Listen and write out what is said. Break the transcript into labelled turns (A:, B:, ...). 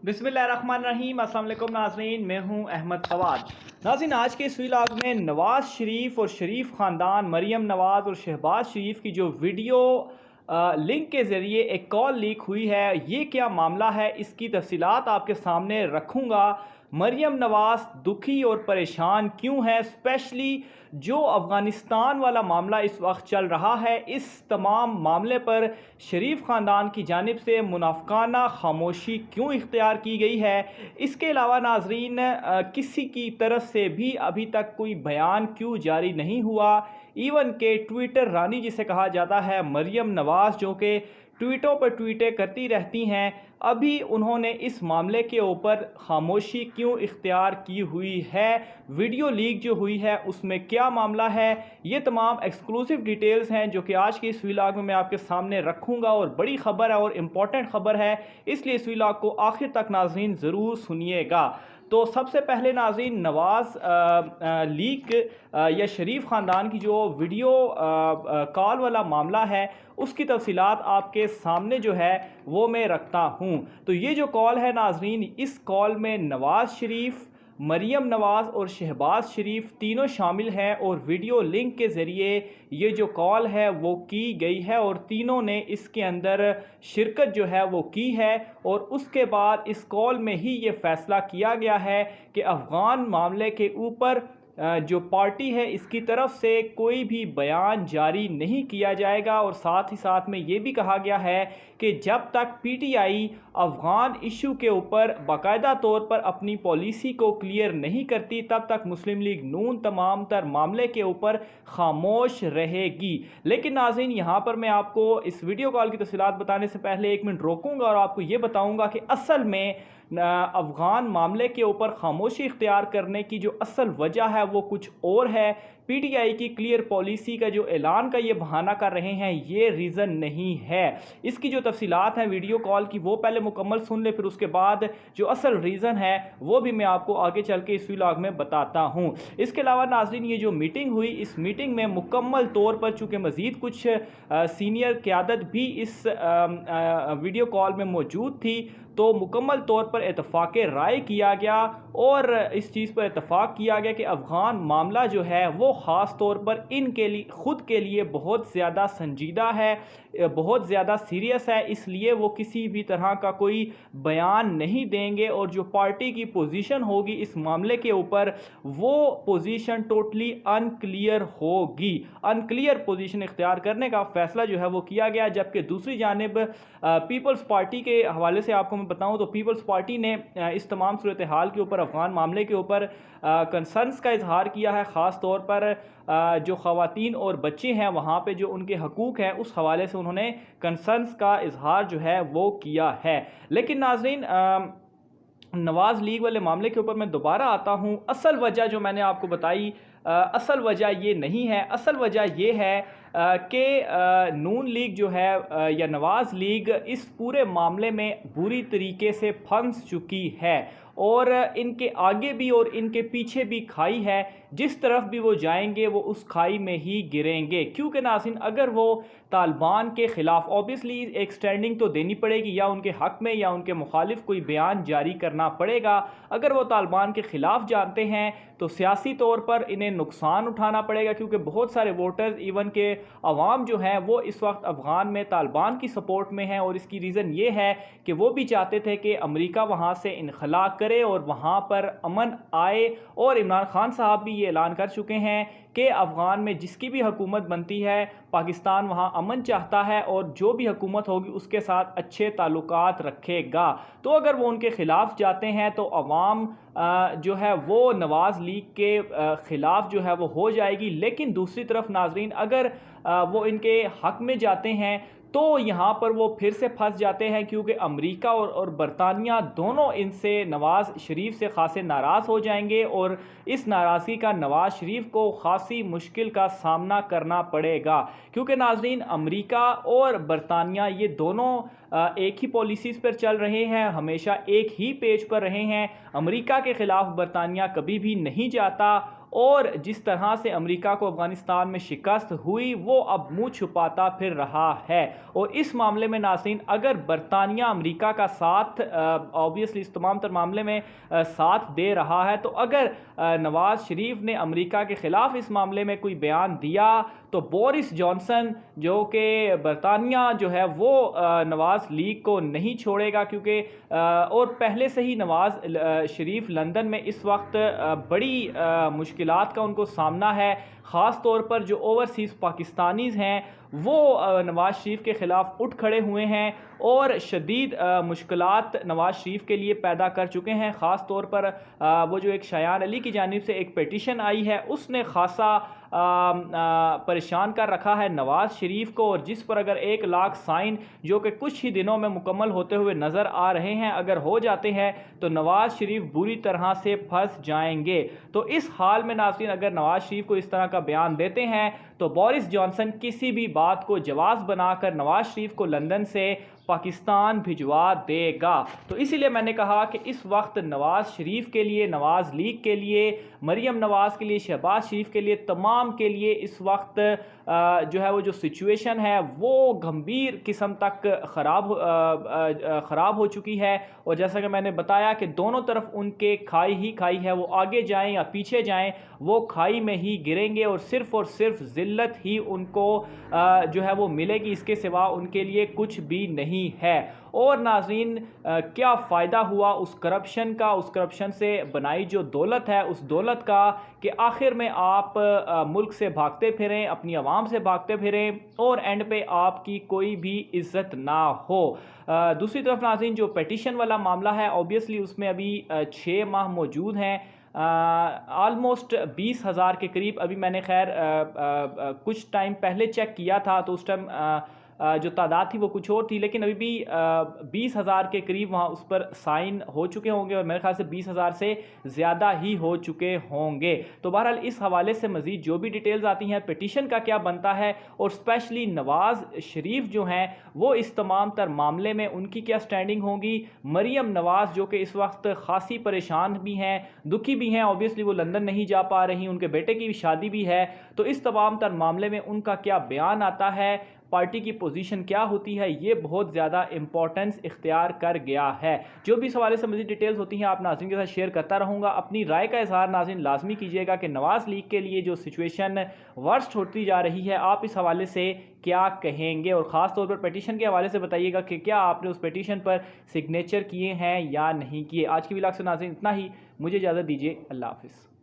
A: बिस्मिल्लाहिर्रहमानिर्रहीम। अस्सलाम वालेकुम नाज़रीन, मैं हूं अहमद फवाद। नाज़रीन, आज के इस व्लॉग में नवाज़ शरीफ और शरीफ ख़ानदान, मरियम नवाज़ और शहबाज शरीफ की जो वीडियो लिंक के ज़रिए एक कॉल लीक हुई है, ये क्या मामला है, इसकी तफसीलात आपके सामने रखूँगा। मरियम नवाज़ दुखी और परेशान क्यों है, स्पेशली जो अफ़गानिस्तान वाला मामला इस वक्त चल रहा है, इस तमाम मामले पर शरीफ ख़ानदान की जानिब से मुनाफ़िकाना खामोशी क्यों इख्तियार की गई है। इसके अलावा नाज़रीन, किसी की तरफ से भी अभी तक कोई बयान क्यों जारी नहीं हुआ। इवन के ट्विटर रानी जिसे कहा जाता है मरियम नवाज़, जो कि ट्वीटों पर ट्वीटें करती रहती हैं, अभी उन्होंने इस मामले के ऊपर खामोशी क्यों इख्तियार की हुई है। वीडियो लीक जो हुई है उसमें क्या मामला है, ये तमाम एक्सक्लूसिव डिटेल्स हैं जो कि आज के इस व्लॉग में मैं आपके सामने रखूँगा। और बड़ी ख़बर है और इम्पॉर्टेंट ख़बर है, इसलिए इस व्लॉग को आखिर तक नाज़रीन ज़रूर सुनिएगा। तो सबसे पहले नाज़रीन, नवाज़ लीक या शरीफ ख़ानदान की जो वीडियो कॉल वाला मामला है, उसकी तफसीलात आपके सामने जो है वो मैं रखता हूँ। तो ये जो कॉल है नाज़रीन, इस कॉल में नवाज़ शरीफ, मरियम नवाज़ और शहबाज शरीफ तीनों शामिल हैं और वीडियो लिंक के ज़रिए ये जो कॉल है वो की गई है और तीनों ने इसके अंदर शिरकत जो है वो की है। और उसके बाद इस कॉल में ही ये फ़ैसला किया गया है कि अफ़गान मामले के ऊपर जो पार्टी है इसकी तरफ से कोई भी बयान जारी नहीं किया जाएगा। और साथ ही साथ में ये भी कहा गया है कि जब तक पीटीआई अफ़गान इशू के ऊपर बाकायदा तौर पर अपनी पॉलिसी को क्लियर नहीं करती, तब तक मुस्लिम लीग नून तमाम तर मामले के ऊपर खामोश रहेगी। लेकिन नाज़रीन, यहाँ पर मैं आपको इस वीडियो कॉल की तफसीलात बताने से पहले 1 मिनट रोकूंगा और आपको ये बताऊंगा कि असल में अफ़गान मामले के ऊपर खामोशी इख्तियार करने की जो असल वजह है वो कुछ और है। पीटीआई की क्लियर पॉलिसी का जो ऐलान का ये बहाना कर रहे हैं, ये रीज़न नहीं है। इसकी जो तफसीलात हैं वीडियो कॉल की वो पहले मुकम्मल सुन ले, फिर उसके बाद जो असल रीज़न है वो भी मैं आपको आगे चल के इस व्लॉग में बताता हूँ। इसके अलावा नाज़रीन, ये जो मीटिंग हुई, इस मीटिंग में मुकम्मल तौर पर चूँकि मज़ीद कुछ सीनियर क़यादत भी इस वीडियो कॉल में मौजूद थी, तो मुकम्मल तौर पर इत्तफ़ाक़ राय किया गया और इस चीज़ पर इत्तफ़ाक़ किया गया कि अफ़गान मामला जो है वो ख़ास तौर पर इनके लिए, ख़ुद के लिए बहुत ज़्यादा संजीदा है, बहुत ज़्यादा सीरियस है, इसलिए वो किसी भी तरह का कोई बयान नहीं देंगे। और जो पार्टी की पोजीशन होगी इस मामले के ऊपर, वो पोजीशन टोटली अनक्लियर होगी। अनक्लियर पोजीशन इख्तियार करने का फ़ैसला जो है वो किया गया। जबकि दूसरी जानिब पीपल्स पार्टी के हवाले से आपको मैं बताऊं तो पीपल्स पार्टी ने इस तमाम सूरत हाल के ऊपर, अफ़गान मामले के ऊपर कंसर्न्स का इजहार किया है। ख़ास तौर पर जो ख़वातीन और बच्चे हैं वहाँ पे जो उनके हकूक़ हैं, उस हवाले से उन्होंने कंसर्न्स का इजहार जो है वो किया है। लेकिन नाज़रीन, नवाज़ लीग वाले मामले के ऊपर मैं दोबारा आता हूँ। असल वजह जो मैंने आपको बताई, असल वजह ये नहीं है। असल वजह ये है कि नून लीग जो है या नवाज़ लीग इस पूरे मामले में बुरी तरीके से फंस चुकी है और इनके आगे भी और इनके पीछे भी खाई है। जिस तरफ भी वो जाएंगे वो उस खाई में ही गिरेंगे। क्योंकि नाज़रीन, अगर वो तालिबान के ख़िलाफ़ ऑब्वियसली एक स्टैंडिंग तो देनी पड़ेगी, या उनके हक़ में या उनके मुखालिफ कोई बयान जारी करना पड़ेगा। अगर वो तालिबान के ख़िलाफ़ जानते हैं तो सियासी तौर पर इन्हें नुकसान उठाना पड़ेगा, क्योंकि बहुत सारे वोटर्स, इवन के अवाम जो हैं वो इस वक्त अफ़गान में तालिबान की सपोर्ट में हैं। और इसकी रीज़न ये है कि वो भी चाहते थे कि अमेरिका वहाँ से इनखला करे और वहाँ पर अमन आए। और इमरान खान साहब भी ये ऐलान कर चुके हैं कि अफ़गान में जिसकी भी हुकूमत बनती है, पाकिस्तान वहाँ अमन चाहता है और जो भी हुकूमत होगी उसके साथ अच्छे ताल्लुकात रखेगा। तो अगर वो उनके ख़िलाफ़ जाते हैं तो अवाम जो है वो नवाज़ लीग के ख़िलाफ़ जो है वो हो जाएगी। लेकिन दूसरी तरफ नाज़रीन, अगर वो इनके हक़ में जाते हैं तो यहाँ पर वो फिर से फंस जाते हैं, क्योंकि अमेरिका और बरतानिया दोनों इनसे, नवाज़ शरीफ से खासे नाराज़ हो जाएंगे और इस नाराज़गी का नवाज़ शरीफ को खासी मुश्किल का सामना करना पड़ेगा। क्योंकि नाज़रीन, अमेरिका और बरतानिया ये दोनों एक ही पॉलिसीज़ पर चल रहे हैं, हमेशा एक ही पेज पर रहे हैं। अमेरिका के ख़िलाफ़ बरतानिया कभी भी नहीं जाता और जिस तरह से अमेरिका को अफगानिस्तान में शिकस्त हुई वो अब मुंह छुपाता फिर रहा है। और इस मामले में नाज़रीन अगर बरतानिया अमेरिका का साथ ऑब्वियसली इस तमाम तर मामले में साथ दे रहा है, तो अगर नवाज़ शरीफ ने अमेरिका के ख़िलाफ़ इस मामले में कोई बयान दिया तो बोरिस जॉनसन जो कि बरतानिया जो है वो नवाज़ लीग को नहीं छोड़ेगा, क्योंकि और पहले से ही नवाज़ शरीफ लंदन में इस वक्त बड़ी मुश्किलात का उनको सामना है। ख़ास तौर पर जो ओवरसीज़ पाकिस्तानीज़ हैं वो नवाज़ शरीफ के ख़िलाफ़ उठ खड़े हुए हैं और शदीद मुश्किलात नवाज़ शरीफ के लिए पैदा कर चुके हैं। ख़ास तौर पर वो जो एक शायान अली की जानिब से एक पिटीशन आई है उसने खासा परेशान कर रखा है नवाज़ शरीफ को, और जिस पर अगर 1 लाख साइन जो कि कुछ ही दिनों में मुकम्मल होते हुए नज़र आ रहे हैं अगर हो जाते हैं तो नवाज़ शरीफ बुरी तरह से फंस जाएंगे। तो इस हाल में नाज़रीन अगर नवाज़ शरीफ को इस तरह का बयान देते हैं तो बोरिस जॉनसन किसी भी बात को जवाब बनाकर नवाज़ शरीफ को लंदन से पाकिस्तान भिजवा देगा। तो इसीलिए मैंने कहा कि इस वक्त नवाज़ शरीफ के लिए, नवाज़ लीग के लिए, मरियम नवाज़ के लिए, शहबाज शरीफ के लिए, तमाम के लिए इस वक्त जो है वो जो सिचुएशन है वो गंभीर किस्म तक ख़राब हो चुकी है। और जैसा कि मैंने बताया कि दोनों तरफ उनके खाई ही खाई है, वो आगे जाएं या पीछे जाएं वो खाई में ही गिरेंगे और सिर्फ ज़िल्लत ही उनको जो है वो मिलेगी, इसके सिवा उनके लिए कुछ भी नहीं है। और नाज़रीन क्या फ़ायदा हुआ उस करप्शन का, उस करप्शन से बनाई जो दौलत है उस दौलत का कि आखिर में आप मुल्क से भागते फिरें, अपनी आवाम से भागते फिरें और एंड पे आपकी कोई भी इज़्ज़त ना हो। दूसरी तरफ नाज़रीन जो पिटीशन वाला मामला है ऑब्वियसली उसमें अभी 6 माह मौजूद हैं, ऑलमोस्ट 20,000 के करीब। अभी मैंने खैर कुछ टाइम पहले चेक किया था तो उस टाइम जो तादाद थी वो कुछ और थी, लेकिन अभी भी 20,000 के करीब वहाँ उस पर साइन हो चुके होंगे और मेरे ख्याल से 20,000 से ज़्यादा ही हो चुके होंगे। तो बहरहाल इस हवाले से मज़ीद जो भी डिटेल्स आती हैं पिटीशन का क्या बनता है और स्पेशली नवाज़ शरीफ जो हैं वो इस तमाम तर मामले में उनकी क्या स्टैंडिंग होगी। मरियम नवाज़ जो कि इस वक्त खासी परेशान भी हैं, दुखी भी हैं, ऑब्वियसली वो लंदन नहीं जा पा रही, उनके बेटे की शादी भी है, तो इस तमाम तर मामले में उनका क्या बयान आता है, पार्टी की पोजीशन क्या होती है, ये बहुत ज़्यादा इंपॉर्टेंस इख्तियार कर गया है। जो भी इस हवाले से मज़ीद डिटेल्स होती हैं आप नाज़रीन के साथ शेयर करता रहूँगा। अपनी राय का इज़हार नाज़रीन लाजमी कीजिएगा कि नवाज़ लीग के लिए जो सिचुएशन वर्स्ट होती जा रही है आप इस हवाले से क्या कहेंगे, और ख़ास तौर पर पिटीशन के हवाले से बताइएगा कि क्या आपने उस पिटीशन पर सिग्नेचर किए हैं या नहीं किए। आज की व्लॉग से नाज़रीन इतना ही, मुझे इजाज़त दीजिए, अल्लाह हाफ़िज़।